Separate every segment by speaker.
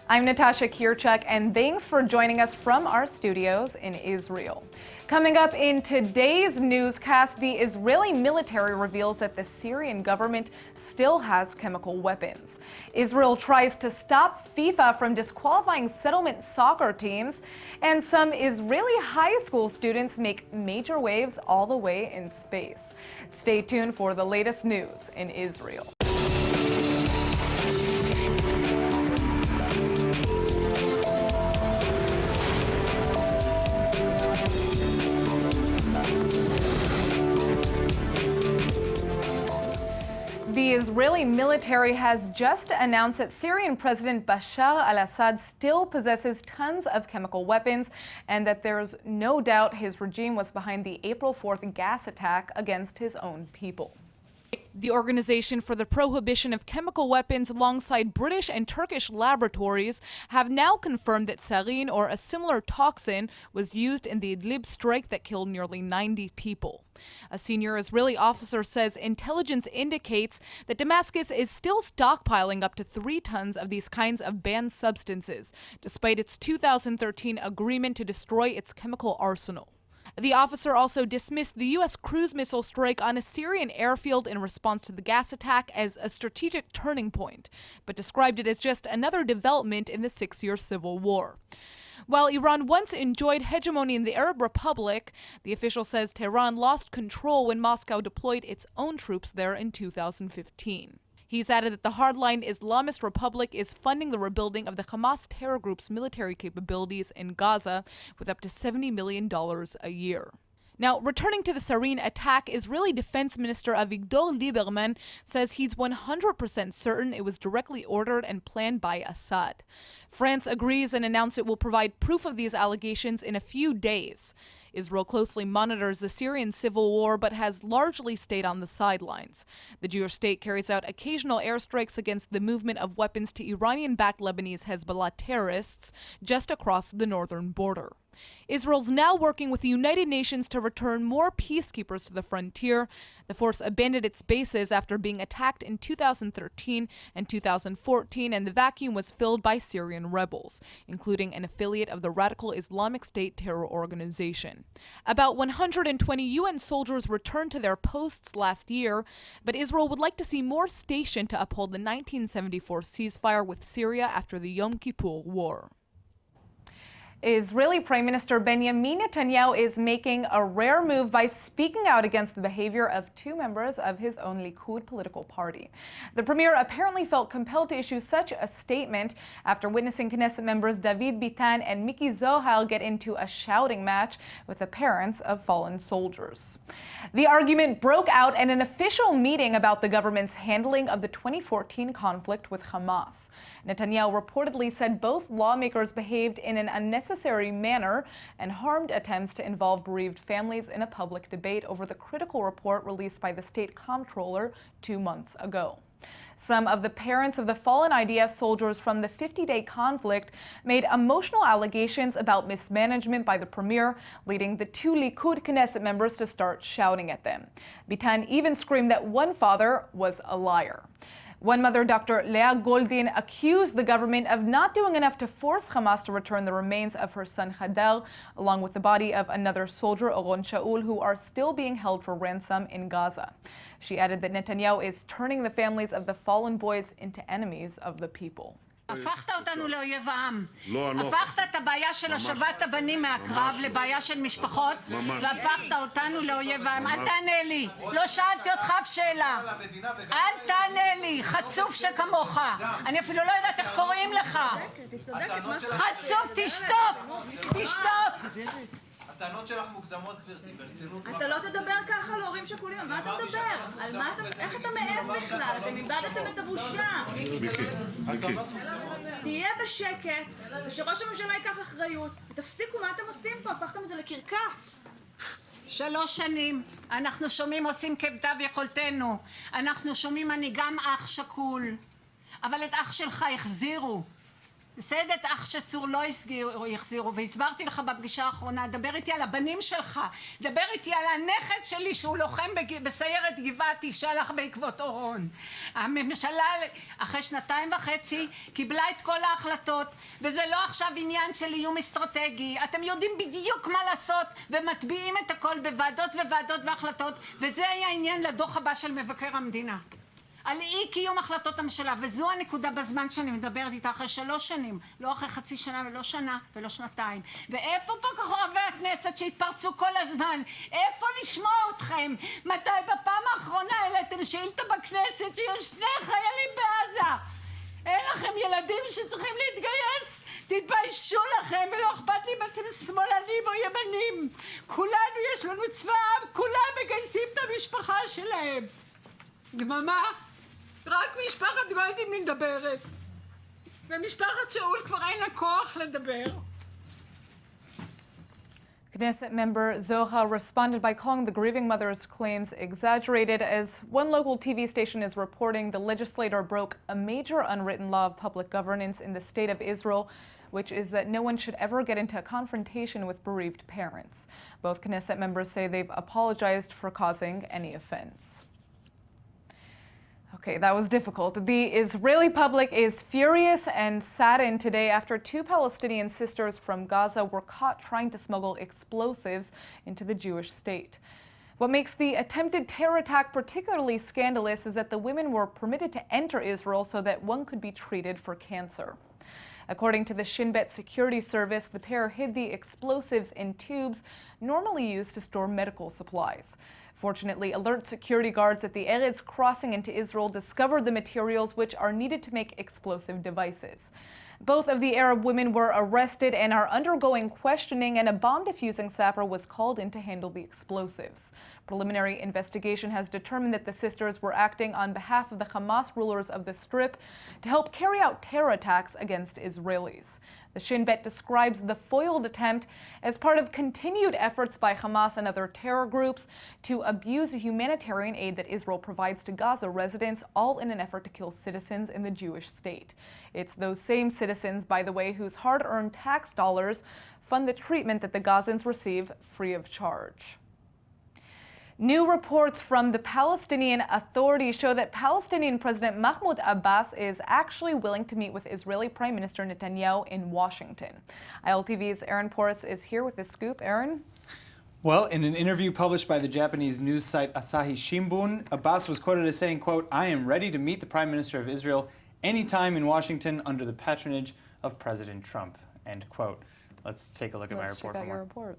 Speaker 1: I'm Natasha Kirchuk, and thanks for joining us from our studios in Israel. Coming up in today's newscast, the Israeli military reveals that the Syrian government still has chemical weapons. Israel tries to stop FIFA from disqualifying settlement soccer teams, and some Israeli high school students make major waves all the way in space. Stay tuned for the latest news in Israel. The Israeli military has just announced that Syrian President Bashar al-Assad still possesses tons of chemical weapons and that there's no doubt his regime was behind the April 4th gas attack against his own people. The Organization for the Prohibition of Chemical Weapons, alongside British and Turkish laboratories, have now confirmed that sarin, or a similar toxin, was used in the Idlib strike that killed nearly 90 people. A senior Israeli officer says intelligence indicates that Damascus is still stockpiling up to 3 tons of these kinds of banned substances, despite its 2013 agreement to destroy its chemical arsenal. The officer also dismissed the U.S. cruise missile strike on a Syrian airfield in response to the gas attack as a strategic turning point, but described it as just another development in the 6-year civil war. While Iran once enjoyed hegemony in the Arab Republic, the official says Tehran lost control when Moscow deployed its own troops there in 2015. He's added that the hardline Islamist Republic is funding the rebuilding of the Hamas terror group's military capabilities in Gaza with up to $70 million a year. Now, returning to the sarin attack, Israeli Defense Minister Avigdor Lieberman says he's 100% certain it was directly ordered and planned by Assad. France agrees and announced it will provide proof of these allegations in a few days. Israel closely monitors the Syrian civil war but has largely stayed on the sidelines. The Jewish state carries out occasional airstrikes against the movement of weapons to Iranian-backed Lebanese Hezbollah terrorists just across the northern border. Israel's now working with the United Nations to return more peacekeepers to the frontier. The force abandoned its bases after being attacked in 2013 and 2014, and the vacuum was filled by Syrian rebels, including an affiliate of the radical Islamic State terror organization. About 120 UN soldiers returned to their posts last year, but Israel would like to see more stationed to uphold the 1974 ceasefire with Syria after the Yom Kippur War. Israeli Prime Minister Benjamin Netanyahu is making a rare move by speaking out against the behavior of 2 members of his own Likud political party. The premier apparently felt compelled to issue such a statement after witnessing Knesset members David Bitan and Miki Zohar get into a shouting match with the parents of fallen soldiers. The argument broke out at an official meeting about the government's handling of the 2014 conflict with Hamas. Netanyahu reportedly said both lawmakers behaved in an unnecessary manner and harmed attempts to involve bereaved families in a public debate over the critical report released by the state comptroller 2 months ago. Some of the parents of the fallen IDF soldiers from the 50-day conflict made emotional allegations about mismanagement by the premier, leading the 2 Likud Knesset members to start shouting at them. Bitan even screamed that one father was a liar. One mother, Dr. Leah Goldin, accused the government of not doing enough to force Hamas to return the remains of her son Hadar, along with the body of another soldier, Oron Shaul, who are still being held for ransom in Gaza. She added that Netanyahu is turning the families of the fallen boys into enemies of the people.
Speaker 2: הפכת אותנו לאויב העם. הפכת את הבעיה של השבת הבנים מהקרב לבעיה של משפחות, והפכת אותנו לאויב העם. אל תענה לי, לא שאלתי אותך אף שאלה. אל תענה לי, חצוף שכמוך. אני אפילו לא יודעת איך קוראים לך. חצוף, תשתוק, תשתוק.
Speaker 3: הטענות שלך מוגזמות, גברתי, ברצינות.
Speaker 4: אתה לא תדבר ככה להורים שכולים, על מה אתה מדבר? איך אתה מעז בכלל? אתם איבדתם את הבושה. תהיה בשקט, ושראש הממשלה ייקח אחריות, ותפסיקו מה אתם עושים פה, הפכתם את זה לקרקס.
Speaker 2: 3 שנים, אנחנו שומעים עושים כמיטב יכולתנו. אנחנו שומעים אני גם אח שכול, אבל את אח שלך החזירו. בסדר, אח שצור לא יחזירו, והסברתי לך בפגישה האחרונה, דבר איתי על הבנים שלך, דבר איתי על הנכד שלי שהוא לוחם בסיירת גבעתי שהלך בעקבות אורון. הממשלה אחרי 2.5 קיבלה את כל ההחלטות, וזה לא עכשיו עניין של איום אסטרטגי, אתם יודעים בדיוק מה לעשות ומטביעים את הכל בוועדות והחלטות, וזה היה עניין לדוח הבא של מבקר המדינה. על אי קיום החלטות הממשלה, וזו הנקודה בזמן שאני מדברת איתה אחרי 3 שנים, לא אחרי חצי שנה ולא שנה ולא שנתיים. ואיפה פה חברי הכנסת שהתפרצו כל הזמן? איפה לשמוע אתכם? מתי בפעם האחרונה העליתם שאילתה בכנסת שיש 2 חיילים בעזה? אין לכם ילדים שצריכים להתגייס? תתביישו לכם, ולא אכפת לי אם אתם שמאלנים או ימנים. כולנו יש לנו צבא עם, כולם מגייסים את המשפחה שלהם. דממה, רק משפחת גולדין מדברת, ומשפחת שאול כבר אין לה כוח לדבר.
Speaker 1: Knesset member Zoha responded by calling the grieving mother's claims exaggerated. As one local TV station is reporting, the legislator broke a major unwritten law of public governance in the state of Israel, which is that no one should ever get into a confrontation with bereaved parents. Both Knesset members say they've apologized for causing any offense. Okay, that was difficult. The Israeli public is furious and saddened today after 2 Palestinian sisters from Gaza were caught trying to smuggle explosives into the Jewish state. What makes the attempted terror attack particularly scandalous is that the women were permitted to enter Israel so that one could be treated for cancer. According to the Shin Bet security service, the pair hid the explosives in tubes normally used to store medical supplies. Fortunately, alert security guards at the Eretz crossing into Israel discovered the materials which are needed to make explosive devices. Both of the Arab women were arrested and are undergoing questioning, and a bomb-defusing sapper was called in to handle the explosives. Preliminary investigation has determined that the sisters were acting on behalf of the Hamas rulers of the Strip to help carry out terror attacks against Israelis. The Shin Bet describes the foiled attempt as part of continued efforts by Hamas and other terror groups to abuse the humanitarian aid that Israel provides to Gaza residents, all in an effort to kill citizens in the Jewish state. It's those same citizens, by the way, whose hard-earned tax dollars fund the treatment that the Gazans receive free of charge. New reports from the Palestinian Authority show that Palestinian President Mahmoud Abbas is actually willing to meet with Israeli Prime Minister Netanyahu in Washington. ILTV's Aaron Porras is here with the scoop. Aaron?
Speaker 5: Well, in an interview published by the Japanese news site Asahi Shimbun, Abbas was quoted as saying, quote, "I am ready to meet the Prime Minister of Israel anytime in Washington under the patronage of President Trump," end quote. Let's take a look at my report for more.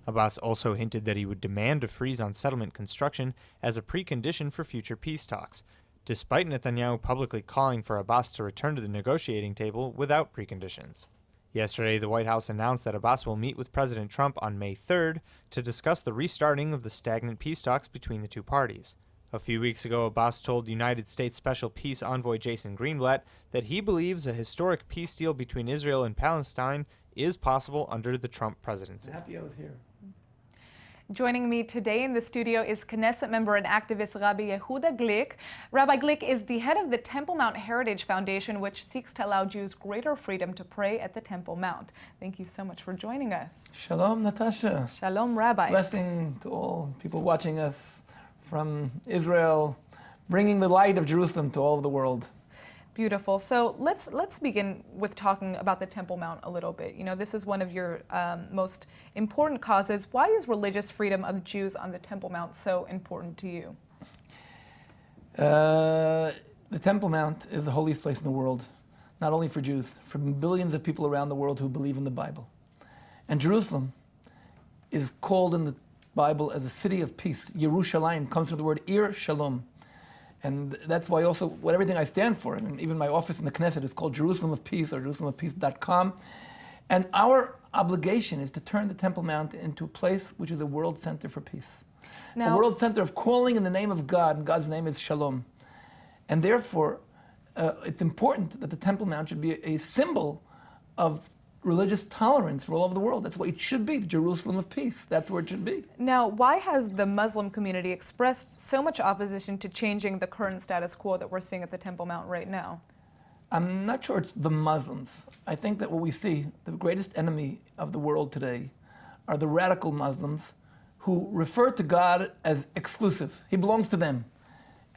Speaker 6: Abbas also hinted that he would demand a freeze on settlement construction as a precondition for future peace talks, despite Netanyahu publicly calling for Abbas to return to the negotiating table without preconditions. Yesterday, the White House announced that Abbas will meet with President Trump on May 3rd to discuss the restarting of the stagnant peace talks between the two parties. A few weeks ago, Abbas told United States Special Peace Envoy Jason Greenblatt that he believes a historic peace deal between Israel and Palestine is possible under the Trump presidency.
Speaker 7: I'm happy I was here.
Speaker 1: Joining me today in the studio is Knesset member and activist Rabbi Yehuda Glick. Rabbi Glick is the head of the Temple Mount Heritage Foundation, which seeks to allow Jews greater freedom to pray at the Temple Mount. Thank you so much for joining us.
Speaker 7: Shalom, Natasha.
Speaker 1: Shalom, Rabbi.
Speaker 7: Blessing to all people watching us from Israel, bringing the light of Jerusalem to all of the world.
Speaker 1: Beautiful. So let's begin with talking about the Temple Mount a little bit. You know, this is one of your most important causes. Why is religious freedom of Jews on the Temple Mount so important to you?
Speaker 7: The Temple Mount is the holiest place in the world, not only for Jews, for billions of people around the world who believe in the Bible. And Jerusalem is called in the Bible as a city of peace. Yerushalayim comes from the word Ir Shalom. And that's why also what everything I stand for, and even my office in the Knesset is called Jerusalem of Peace or JerusalemofPeace.com. And our obligation is to turn the Temple Mount into a place which is a world center for peace.
Speaker 1: Now,
Speaker 7: a world center of calling in the name of God, and God's name is Shalom. And therefore, it's important that the Temple Mount should be a symbol of religious tolerance for all over the world. That's what it should be, the Jerusalem of peace. That's where it should be.
Speaker 1: Now, why has the Muslim community expressed so much opposition to changing the current status quo that we're seeing at the Temple Mount right now?
Speaker 7: I'm not sure it's the Muslims. I think that what we see, the greatest enemy of the world today, are the radical Muslims who refer to God as exclusive. He belongs to them.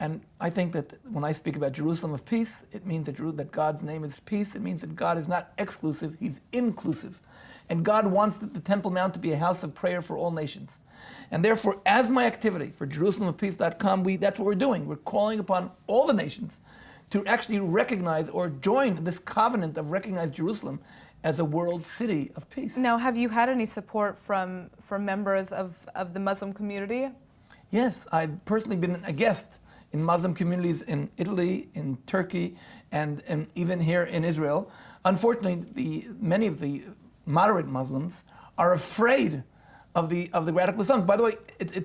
Speaker 7: And I think that when I speak about Jerusalem of peace, it means that God's name is peace. It means that God is not exclusive, he's inclusive. And God wants the Temple Mount to be a house of prayer for all nations. And therefore, as my activity for JerusalemofPeace.com, that's what we're doing. We're calling upon all the nations to actually recognize or join this covenant of recognize Jerusalem as a world city of peace.
Speaker 1: Now, have you had any support from members of the Muslim community?
Speaker 7: Yes, I've personally been a guest in Muslim communities in Italy, in Turkey, and even here in Israel. Unfortunately, many of the moderate Muslims are afraid of the radical Islam. By the way,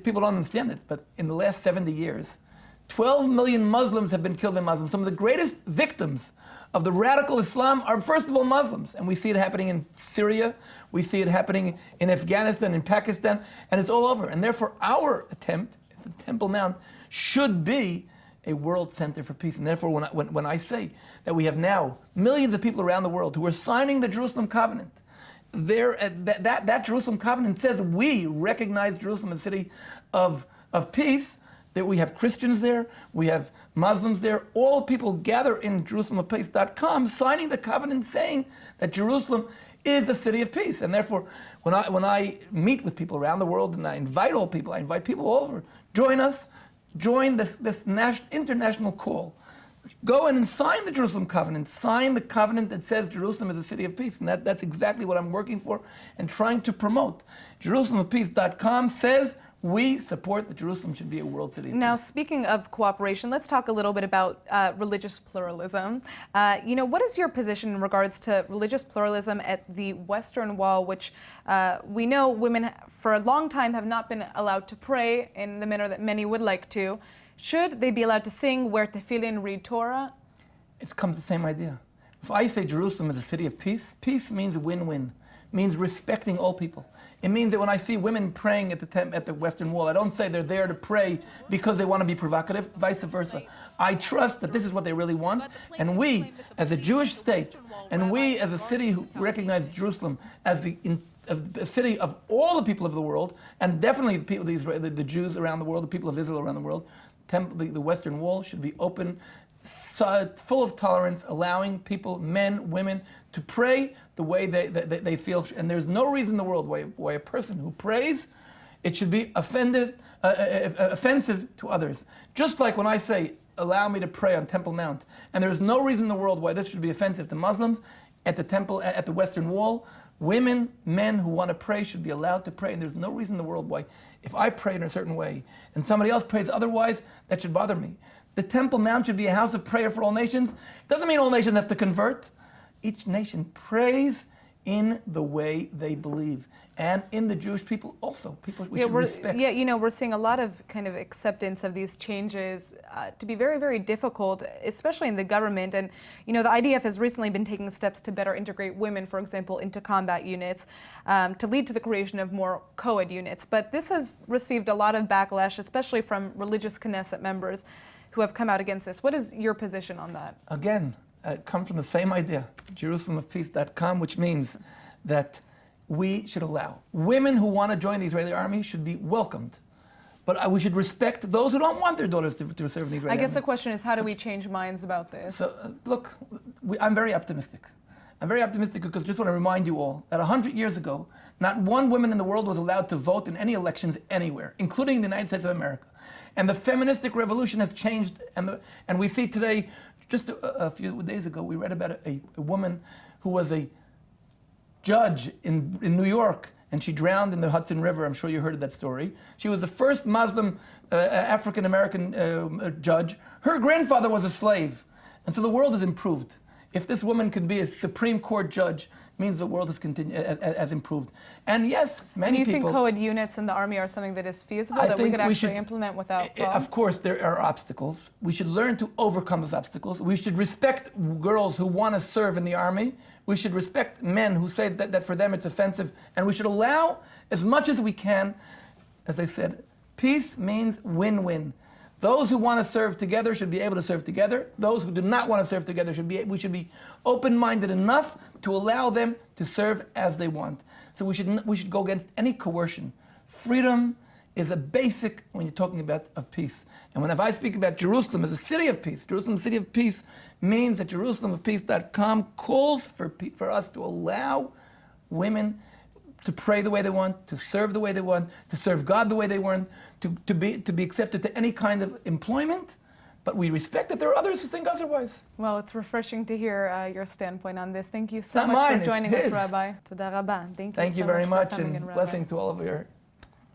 Speaker 7: people don't understand it, but in the last 70 years, 12 million Muslims have been killed by Muslims. Some of the greatest victims of the radical Islam are, first of all, Muslims. And we see it happening in Syria, we see it happening in Afghanistan, in Pakistan, and it's all over. And therefore, our attempt at the Temple Mount should be a world center for peace. And therefore, when I say that we have now millions of people around the world who are signing the Jerusalem Covenant, that Jerusalem Covenant says we recognize Jerusalem as a city of peace, that we have Christians there, we have Muslims there, all people gather in JerusalemofPeace.com signing the covenant saying that Jerusalem is a city of peace. And therefore, when I meet with people around the world and I invite all people, I invite people all over, join us, join this international call. Go in and sign the Jerusalem Covenant. Sign the covenant that says Jerusalem is a city of peace. And that's exactly what I'm working for and trying to promote. JerusalemofPeace.com says we support that Jerusalem should be a world city of
Speaker 1: Now,
Speaker 7: peace.
Speaker 1: speaking of cooperation, let's talk a little bit about religious pluralism. What is your position in regards to religious pluralism at the Western Wall, which we know women for a long time have not been allowed to pray in the manner that many would like to. Should they be allowed to sing, wear tefillin, read Torah?
Speaker 7: It comes the same idea. If I say Jerusalem is a city of peace, peace means win-win, means respecting all people. It means that when I see women praying at the Western Wall, I don't say they're there to pray because they want to be provocative, vice versa. I trust that this is what they really want, and we, as a Jewish state, and we as a city who recognize Jerusalem as a city of all the people of the world, and definitely the Jews around the world, the people of Israel around the world, the Western Wall should be open, full of tolerance, allowing people, men, women, to pray the way they feel. And there's no reason in the world why a person who prays, it should be offensive to others. Just like when I say, allow me to pray on Temple Mount, and there's no reason in the world why this should be offensive to Muslims at the temple, at the Western Wall. Women, men who want to pray should be allowed to pray, and there's no reason in the world why, if I pray in a certain way and somebody else prays otherwise, that should bother me. The Temple Mount should be a house of prayer for all nations. Doesn't mean all nations have to convert. Each nation prays in the way they believe. And in the Jewish people also. People we should respect.
Speaker 1: Yeah, we're seeing a lot of kind of acceptance of these changes to be very, very difficult, especially in the government. And, the IDF has recently been taking steps to better integrate women, for example, into combat units, to lead to the creation of more co-ed units. But this has received a lot of backlash, especially from religious Knesset members who have come out against this. What is your position on that?
Speaker 7: Again, it comes from the same idea, JerusalemofPeace.com, which means that we should allow women who want to join the Israeli army should be welcomed. But we should respect those who don't want their daughters to serve in the Israeli army.
Speaker 1: I guess the question is, how do we change minds about this?
Speaker 7: So, look, I'm very optimistic. I'm very optimistic because I just want to remind you all that 100 years ago, not one woman in the world was allowed to vote in any elections anywhere, including the United States of America. And the feministic revolution has changed, and we see today, just a few days ago, we read about a woman who was a judge in New York, and she drowned in the Hudson River. I'm sure you heard of that story. She was the first Muslim African-American judge. Her grandfather was a slave. And so the world has improved. If this woman can be a Supreme Court judge, means the world has improved. And yes, many people...
Speaker 1: Do you think co-ed units in the army are something that is feasible, that we could actually implement without problem?
Speaker 7: Of course, there are obstacles. We should learn to overcome those obstacles. We should respect girls who want to serve in the army. We should respect men who say that for them it's offensive. And we should allow, as much as we can, as I said, peace means win-win. Those who want to serve together should be able to serve together. Those who do not want to serve together we should be open-minded enough to allow them to serve as they want. So we should go against any coercion. Freedom is a basic when you're talking about of peace. And whenever I speak about Jerusalem as a city of peace, Jerusalem, city of peace, means that JerusalemofPeace.com calls for us to allow women to pray the way they want, to serve the way they want, to serve God the way they want, to be accepted to any kind of employment. But we respect that there are others who think otherwise.
Speaker 1: Well, it's refreshing to hear your standpoint on this. Thank you so
Speaker 7: Not
Speaker 1: much
Speaker 7: mine,
Speaker 1: for joining
Speaker 7: it's
Speaker 1: us,
Speaker 7: his.
Speaker 1: Rabbi. Toda rabba.
Speaker 7: Thank you very much, and
Speaker 1: Rabbi.
Speaker 7: blessing to all of your.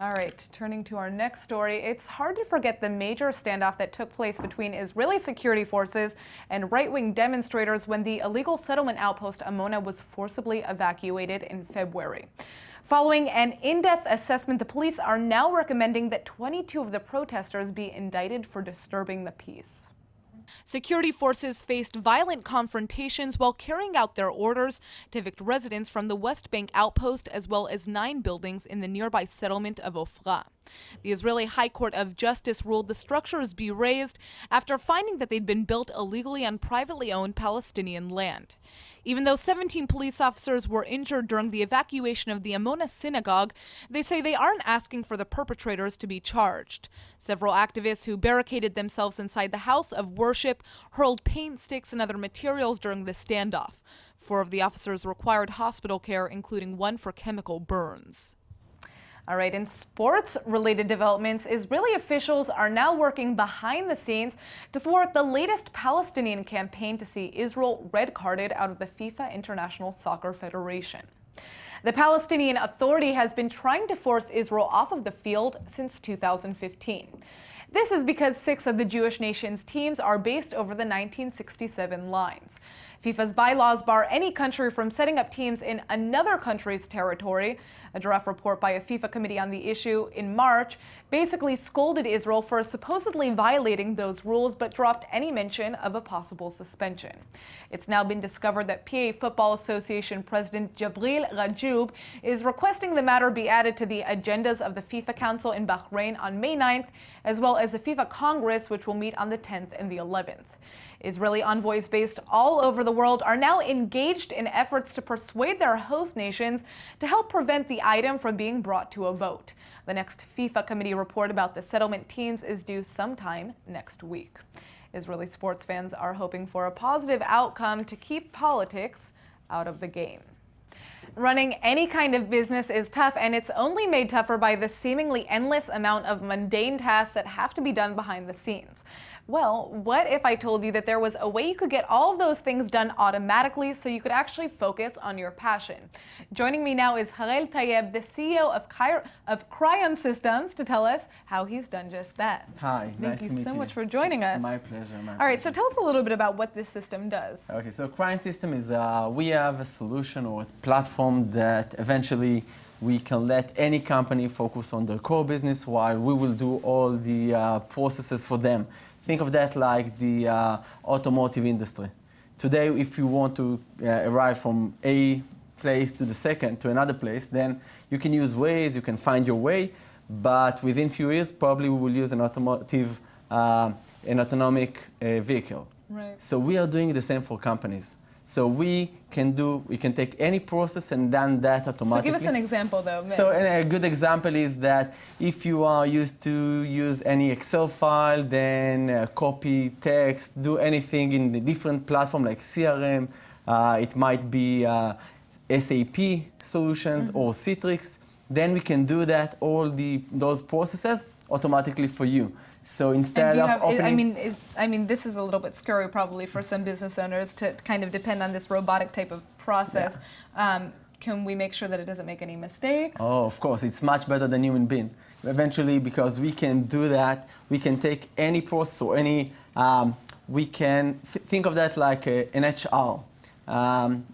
Speaker 1: All right, turning to our next story, it's hard to forget the major standoff that took place between Israeli security forces and right-wing demonstrators when the illegal settlement outpost Amona was forcibly evacuated in February. Following an in-depth assessment, the police are now recommending that 22 of the protesters be indicted for disturbing the peace. Security forces faced violent confrontations while carrying out their orders to evict residents from the West Bank outpost as well as 9 buildings in the nearby settlement of Ofra. The Israeli High Court of Justice ruled the structures be razed after finding that they'd been built illegally on privately owned Palestinian land. Even though 17 police officers were injured during the evacuation of the Amona synagogue, they say they aren't asking for the perpetrators to be charged. Several activists who barricaded themselves inside the house of worship hurled paint sticks and other materials during the standoff. 4 of the officers required hospital care, including 1 for chemical burns. All right, in sports-related developments, Israeli officials are now working behind the scenes to thwart the latest Palestinian campaign to see Israel red-carded out of the FIFA International Soccer Federation. The Palestinian Authority has been trying to force Israel off of the field since 2015. This is because 6 of the Jewish nation's teams are based over the 1967 lines. FIFA's bylaws bar any country from setting up teams in another country's territory. A draft report by a FIFA committee on the issue in March basically scolded Israel for supposedly violating those rules, but dropped any mention of a possible suspension. It's now been discovered that PA Football Association President Jabril Rajoub is requesting the matter be added to the agendas of the FIFA Council in Bahrain on May 9th, as well as the FIFA Congress, which will meet on the 10th and the 11th. Israeli envoys based all over the world are now engaged in efforts to persuade their host nations to help prevent the item from being brought to a vote. The next FIFA committee report about the settlement teams is due sometime next week. Israeli sports fans are hoping for a positive outcome to keep politics out of the game. Running any kind of business is tough, and it's only made tougher by the seemingly endless amount of mundane tasks that have to be done behind the scenes. Well, what if I told you that there was a way you could get all of those things done automatically so you could actually focus on your passion? Joining me now is Harel Tayeb, the CEO of Cryin Systems, to tell us how he's done just that.
Speaker 8: Hi, nice to meet you.
Speaker 1: Thank you so much for joining us.
Speaker 8: My pleasure.
Speaker 1: All right, so tell us a little bit about what this system does.
Speaker 8: Okay, so Cryin System is, we have a solution or a platform that eventually we can let any company focus on their core business while we will do all the processes for them. Think of that like the automotive industry. Today, if you want to arrive from a place to another place, then you can use Waze, you can find your way, but within few years, probably we will use an autonomic vehicle.
Speaker 1: Right.
Speaker 8: So we are doing the same for companies. So we can take any process and done that automatically.
Speaker 1: So give us an example, though.
Speaker 8: So a good example is that if you are used to use any Excel file, then copy text, do anything in the different platform like CRM, it might be SAP solutions or Citrix, then we can do that, those processes automatically for you. So instead of opening...
Speaker 1: I mean, this is a little bit scary probably for some business owners to kind of depend on this robotic type of process. Yeah. Can we make sure that it doesn't make any mistakes?
Speaker 8: Oh, of course. It's much better than human being. Eventually, because we can do that, we can take any process or any... we can think of that like an HR.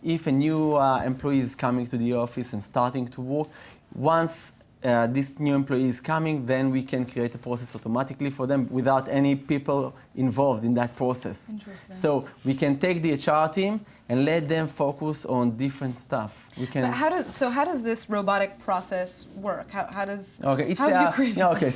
Speaker 8: If a new employee is coming to the office and starting to work, once this new employee is coming, then we can create a process automatically for them without any people involved in that process. So we can take the HR team and let them focus on different stuff. We can.
Speaker 1: But how does this robotic process work? How does
Speaker 8: Okay,
Speaker 1: how have you created
Speaker 8: yeah, okay.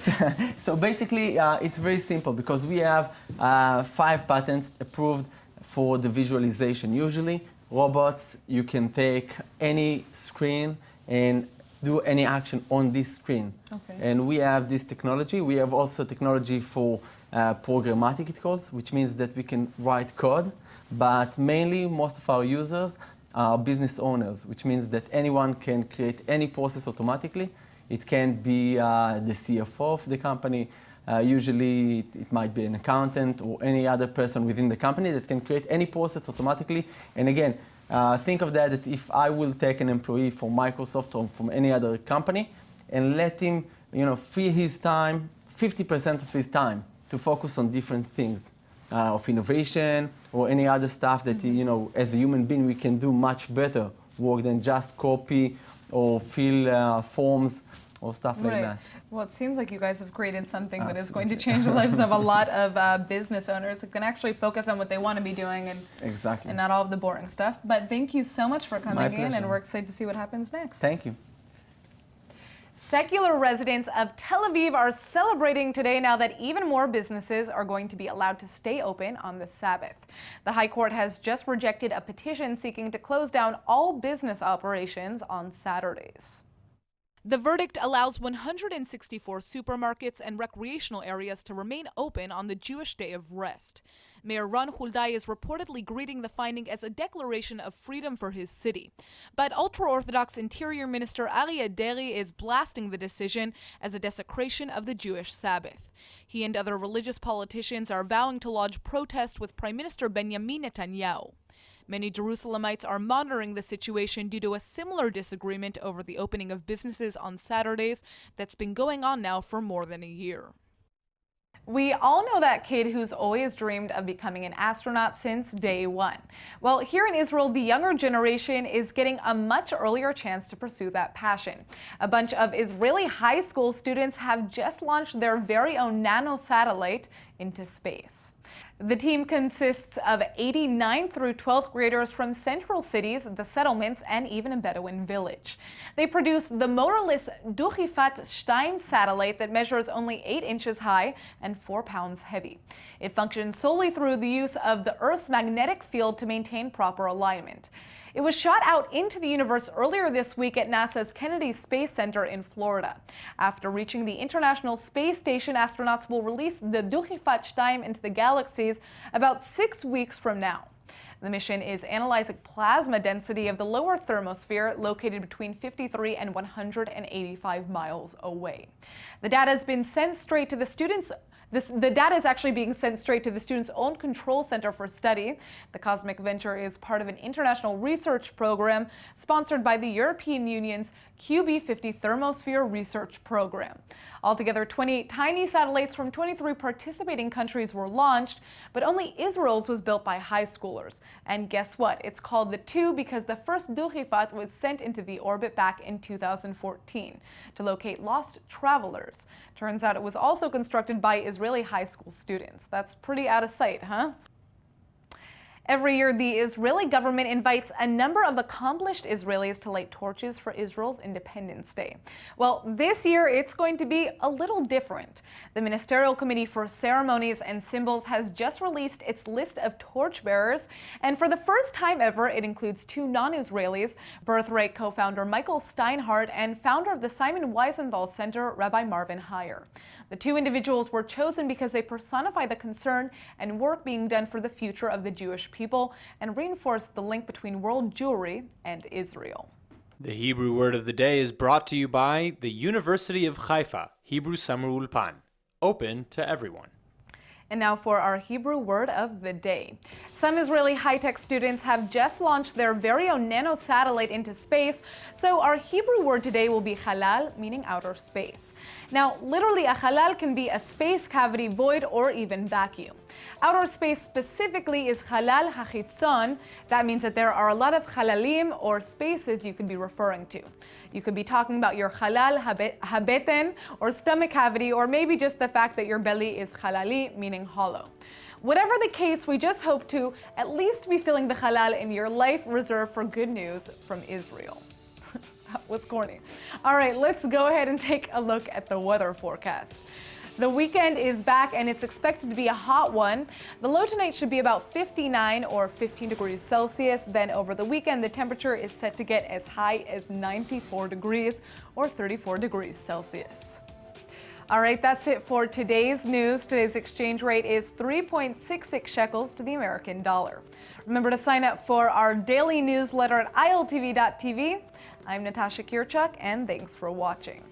Speaker 8: So basically, it's very simple because we have 5 patents approved for the visualization. Usually, robots, you can take any screen and do any action on this screen.
Speaker 1: Okay.
Speaker 8: And we have this technology. We have also technology for programmatic, it calls, which means that we can write code. But mainly, most of our users are business owners, which means that anyone can create any process automatically. It can be the CFO of the company. Usually, it might be an accountant or any other person within the company that can create any process automatically. And again, think of that if I will take an employee from Microsoft or from any other company and let him, free his time, 50% of his time, to focus on different things of innovation or any other stuff that, as a human being, we can do much better work than just copy or fill forms or stuff like that.
Speaker 1: Well, it seems like you guys have created something that is going to change the lives of a lot of business owners who can actually focus on what they want to be doing and not all of the boring stuff. But thank you so much for coming in, and we're excited to see what happens next.
Speaker 8: Thank you.
Speaker 1: Secular residents of Tel Aviv are celebrating today now that even more businesses are going to be allowed to stay open on the Sabbath. The High Court has just rejected a petition seeking to close down all business operations on Saturdays. The verdict allows 164 supermarkets and recreational areas to remain open on the Jewish Day of Rest. Mayor Ron Huldai is reportedly greeting the finding as a declaration of freedom for his city. But ultra-Orthodox Interior Minister Aryeh Deri is blasting the decision as a desecration of the Jewish Sabbath. He and other religious politicians are vowing to lodge protest with Prime Minister Benjamin Netanyahu. Many Jerusalemites are monitoring the situation due to a similar disagreement over the opening of businesses on Saturdays that's been going on now for more than a year. We all know that kid who's always dreamed of becoming an astronaut since day one. Well, here in Israel, the younger generation is getting a much earlier chance to pursue that passion. A bunch of Israeli high school students have just launched their very own nano satellite into space. The team consists of 89th through 12th graders from central cities, the settlements, and even a Bedouin village. They produced the motorless Duchifat 2 satellite that measures only 8 inches high and 4 pounds heavy. It functions solely through the use of the Earth's magnetic field to maintain proper alignment. It was shot out into the universe earlier this week at NASA's Kennedy Space Center in Florida. After reaching the International Space Station, astronauts will release the Duchifat 2 into the galaxies about 6 weeks from now. The mission is analyzing plasma density of the lower thermosphere located between 53 and 185 miles away. The data has been sent straight to the students. The data is actually being sent straight to the students' own control center for study. The cosmic venture is part of an international research program sponsored by the European Union's QB50 Thermosphere Research Program. Altogether, 28 tiny satellites from 23 participating countries were launched, but only Israel's was built by high schoolers. And guess what? It's called the 2 because the first Duchifat was sent into the orbit back in 2014 to locate lost travelers. Turns out it was also constructed by Israeli high school students. That's pretty out of sight, huh? Every year, the Israeli government invites a number of accomplished Israelis to light torches for Israel's Independence Day. Well, this year, it's going to be a little different. The Ministerial Committee for Ceremonies and Symbols has just released its list of torchbearers, and for the first time ever, it includes 2 non-Israelis, Birthright co-founder Michael Steinhardt and founder of the Simon Wiesenthal Center, Rabbi Marvin Heyer. The 2 individuals were chosen because they personify the concern and work being done for the future of the Jewish people and reinforce the link between world Jewry and Israel.
Speaker 6: The Hebrew word of the day is brought to you by the University of Haifa, Hebrew Summer Ulpan, open to everyone.
Speaker 1: And now for our Hebrew word of the day. Some Israeli high-tech students have just launched their very own nano satellite into space, so our Hebrew word today will be halal, meaning outer space. Now, literally, a halal can be a space cavity, void, or even vacuum. Outer space specifically is halal hachitzon. That means that there are a lot of halalim or spaces you could be referring to. You could be talking about your halal habeten or stomach cavity, or maybe just the fact that your belly is halali, meaning hollow. Whatever the case, we just hope to at least be filling the halal in your life reserved for good news from Israel. That was corny. All right, let's go ahead and take a look at the weather forecast. The weekend is back and it's expected to be a hot one. The low tonight should be about 59 or 15 degrees Celsius. Then over the weekend, the temperature is set to get as high as 94 degrees or 34 degrees Celsius. All right, that's it for today's news. Today's exchange rate is 3.66 shekels to the American dollar. Remember to sign up for our daily newsletter at iltv.tv. I'm Natasha Kirchuk, and thanks for watching.